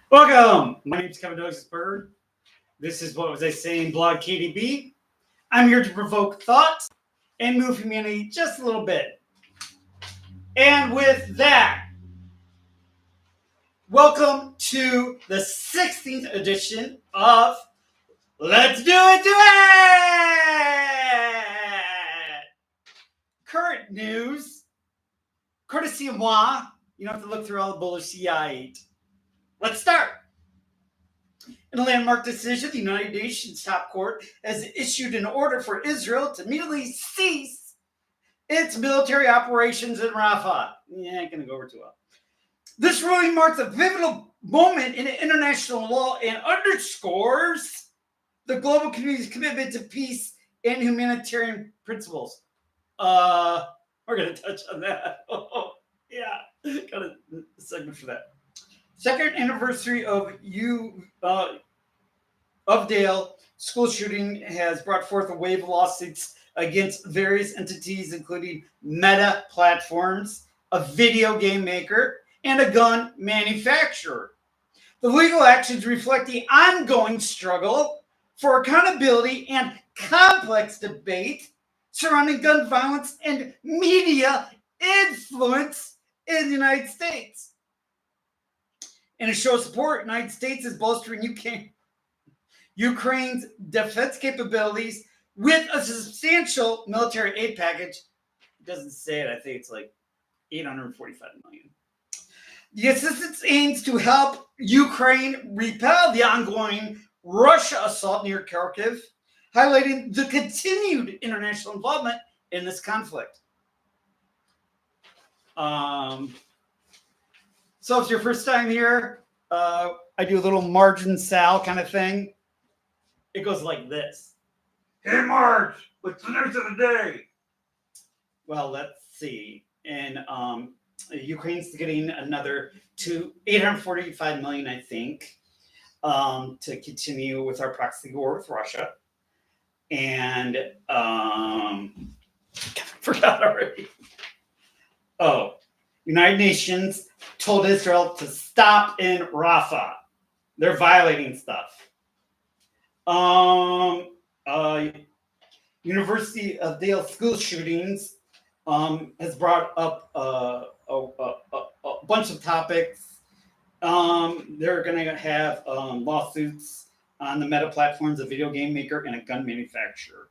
Welcome. My name is Kevin Douglas Berg. This is What Was I Saying Blog KDB. I'm here to provoke thought and move humanity just a little bit. And with that, welcome to the 16th edition of Let's Do It to It! Current news, courtesy of moi. You don't have to look through all the bullshit I ate. Let's start. In a landmark decision, the United Nations top court has issued an order for Israel to immediately cease its military operations in Rafah. Yeah, ain't going to go over too well. This ruling marks a pivotal moment in international law and underscores the global community's commitment to peace and humanitarian principles. We're going to touch on that. Yeah, got a segment for that. Second anniversary of Dale school shooting has brought forth a wave of lawsuits against various entities, including Meta Platforms, a video game maker, and a gun manufacturer. The legal actions reflect the ongoing struggle for accountability and complex debate surrounding gun violence and media influence in the United States. In a show of support, the United States is bolstering Ukraine's defense capabilities with a substantial military aid package. It doesn't say it. I think it's like $845 million. The assistance aims to help Ukraine repel the ongoing Russia assault near Kharkiv, highlighting the continued international involvement in this conflict. So if it's your first time here, I do a little Margin Sal kind of thing. It goes like this. Hey, Marge, what's the news of the day? Well, let's see. And Ukraine's getting another $845 million, I think, to continue with our proxy war with Russia. And I forgot already. Oh, United Nations told Israel to stop in Rafah. They're violating stuff. University of Dale school shootings has brought up a bunch of topics. They're going to have lawsuits on the Meta Platforms, a video game maker and a gun manufacturer.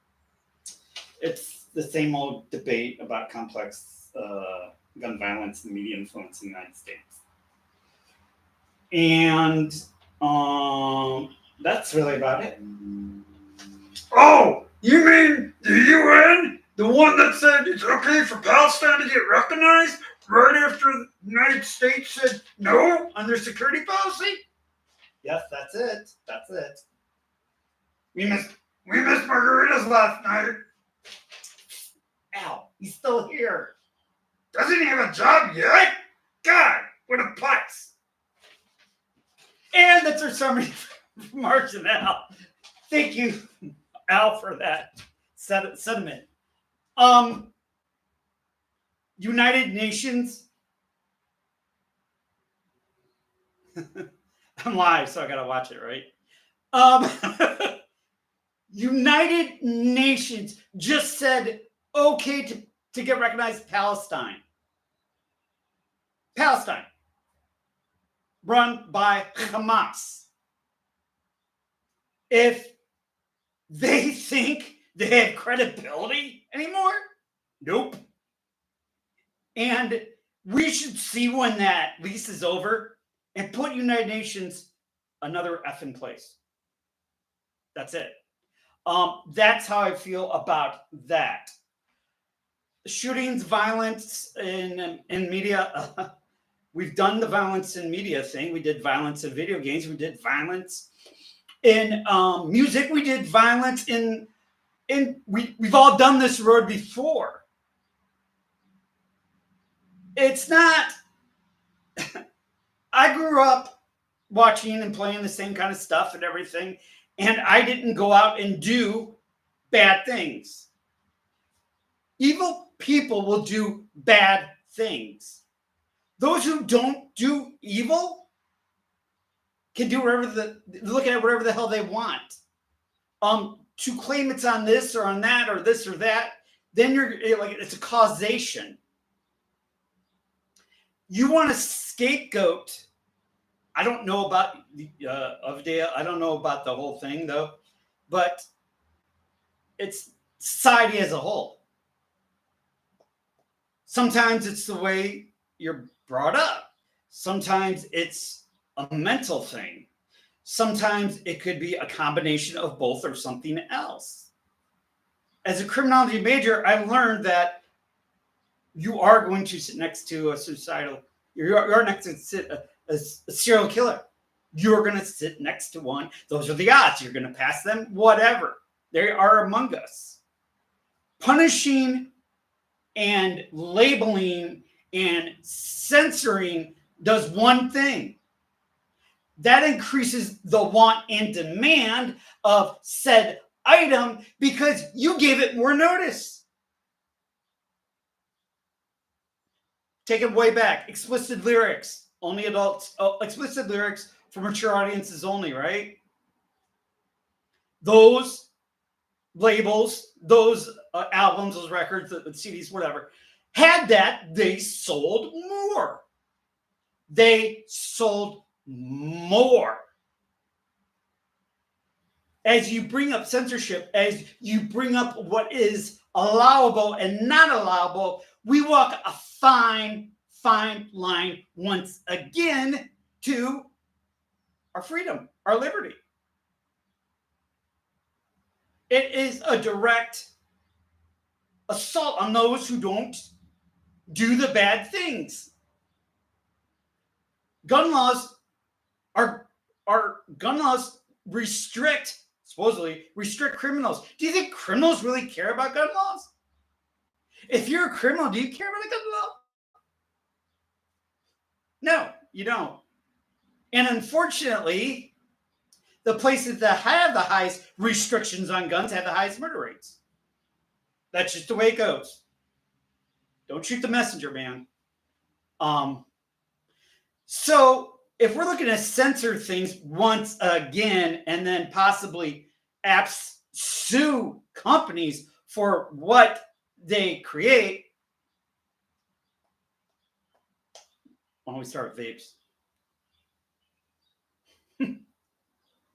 It's the same old debate about complex gun violence and media influence in the United States. And that's really about it. Oh, you mean the UN? The one that said it's okay for Palestine to get recognized right after the United States said no on their security policy? Yes, that's it. That's it. We missed margaritas last night. Ow, he's still here. Doesn't he have a job yet? God, what a putz. And that's our summary from March and Al. Thank you, Al, for that sentiment. United Nations. I'm live, so I gotta watch it, right? United Nations just said okay to get recognized Palestine. Palestine. Run by Hamas. If they think they have credibility anymore, nope. And we should see when that lease is over and put United Nations another F in place. That's it. That's how I feel about that. Shootings, violence in media. We've done the violence in media thing. We did violence in video games. We did violence in music. We did violence in we've all done this road before. It's not. I grew up watching and playing the same kind of stuff and everything, and I didn't go out and do bad things. Evil people will do bad things. Those who don't do evil can do look at whatever the hell they want. To claim it's on this or on that or this or that, then you're like, it's a causation. You want to scapegoat. I don't know about Avdea. I don't know about the whole thing though, but it's society as a whole. Sometimes it's the way you're brought up. Sometimes it's a mental thing. Sometimes it could be a combination of both or something else. As a criminology major, I've learned that you are going to sit next to a suicidal, you're next to sit a serial killer. You're going to sit next to one. Those are the odds. You're going to pass them, whatever. They are among us. Punishing and labeling and censoring does one thing. That increases the want and demand of said item because you gave it more notice. Take it way back. Explicit lyrics, only adults. Explicit lyrics for mature audiences only, right? Those labels, those albums, those records, the CDs, whatever, had that, they sold more. They sold more. As you bring up censorship, as you bring up what is allowable and not allowable, we walk a fine line once again to our freedom, our liberty. It is a direct assault on those who don't do the bad things. Gun laws supposedly restrict criminals. Do you think criminals really care about gun laws? If you're a criminal, do you care about a gun law? No, you don't. And unfortunately, the places that have the highest restrictions on guns have the highest murder rates. That's just the way it goes. Don't shoot the messenger, man. So if we're looking to censor things once again and then possibly sue companies for what they create, why don't we start with vapes?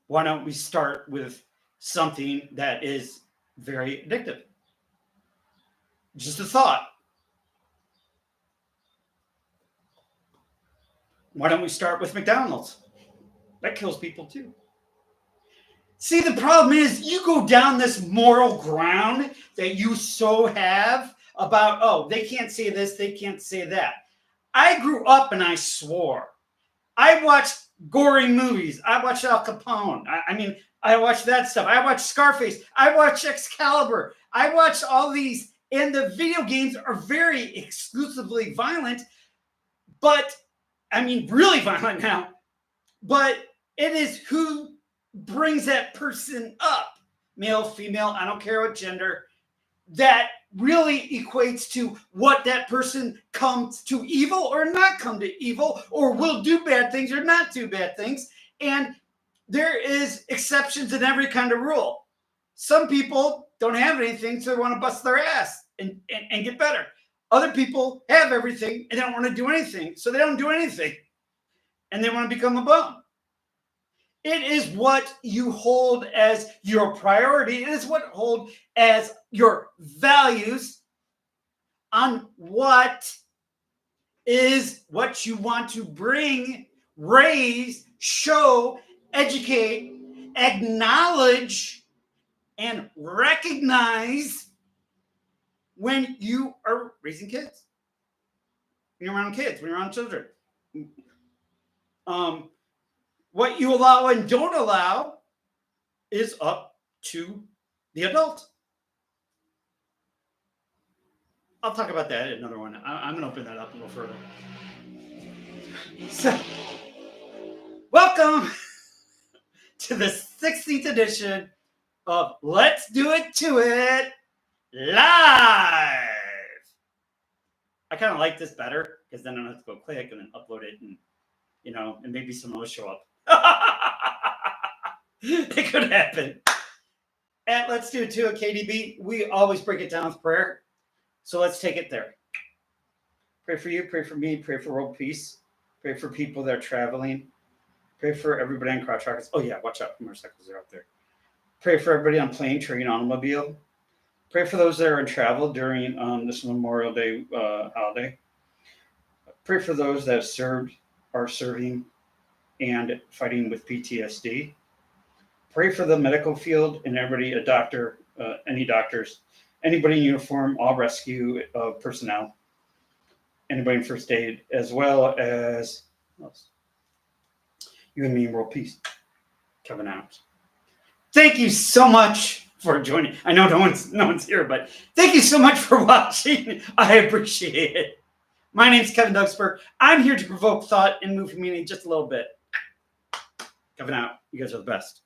Why don't we start with something that is very addictive? Just a thought. Why don't we start with McDonald's? That kills people too. See, the problem is you go down this moral ground that you so have about, oh, they can't say this, they can't say that. I grew up and I swore. I watched gory movies. I watched Al Capone. I watched that stuff. I watched Scarface. I watched Excalibur. I watched all these, and the video games are very exclusively violent, but really violent now, but it is who brings that person up, male, female, I don't care what gender, that really equates to what that person comes to evil or not come to evil, or will do bad things or not do bad things. And there is exceptions in every kind of rule. Some people don't have anything, so they want to bust their ass and get better. Other people have everything and they don't want to do anything, so they don't do anything. And they want to become a bum. It is what you hold as your priority. It is what hold as your values on what is what you want to bring, raise, show, educate, acknowledge, and recognize when you are raising kids. When you're around kids, when you're around children. What you allow and don't allow is up to the adult. I'll talk about that in another one. I'm going to open that up a little further. So, welcome to the 16th edition of Let's Do It to It Live. I kind of like this better because then I don't have to go click and then upload it and, and maybe some will show up. It could happen. And let's do it too at KDB. We always break it down with prayer. So let's take it there. Pray for you, pray for me, pray for world peace, pray for people that are traveling, pray for everybody on crotch rockets. Oh yeah, watch out, motorcycles are out there. Pray for everybody on plane, train, automobile. Pray for those that are in travel during this Memorial Day holiday. Pray for those that are serving, and fighting with PTSD. Pray for the medical field and everybody, a doctor, any doctors, anybody in uniform, all rescue personnel, anybody in first aid, as well as you and me in world peace. Kevin Adams. Thank you so much for joining. I know no one's here, but thank you so much for watching. I appreciate it. My name's Kevin Dugsberg. I'm here to provoke thought and move humanity just a little bit. Kevin out. You guys are the best.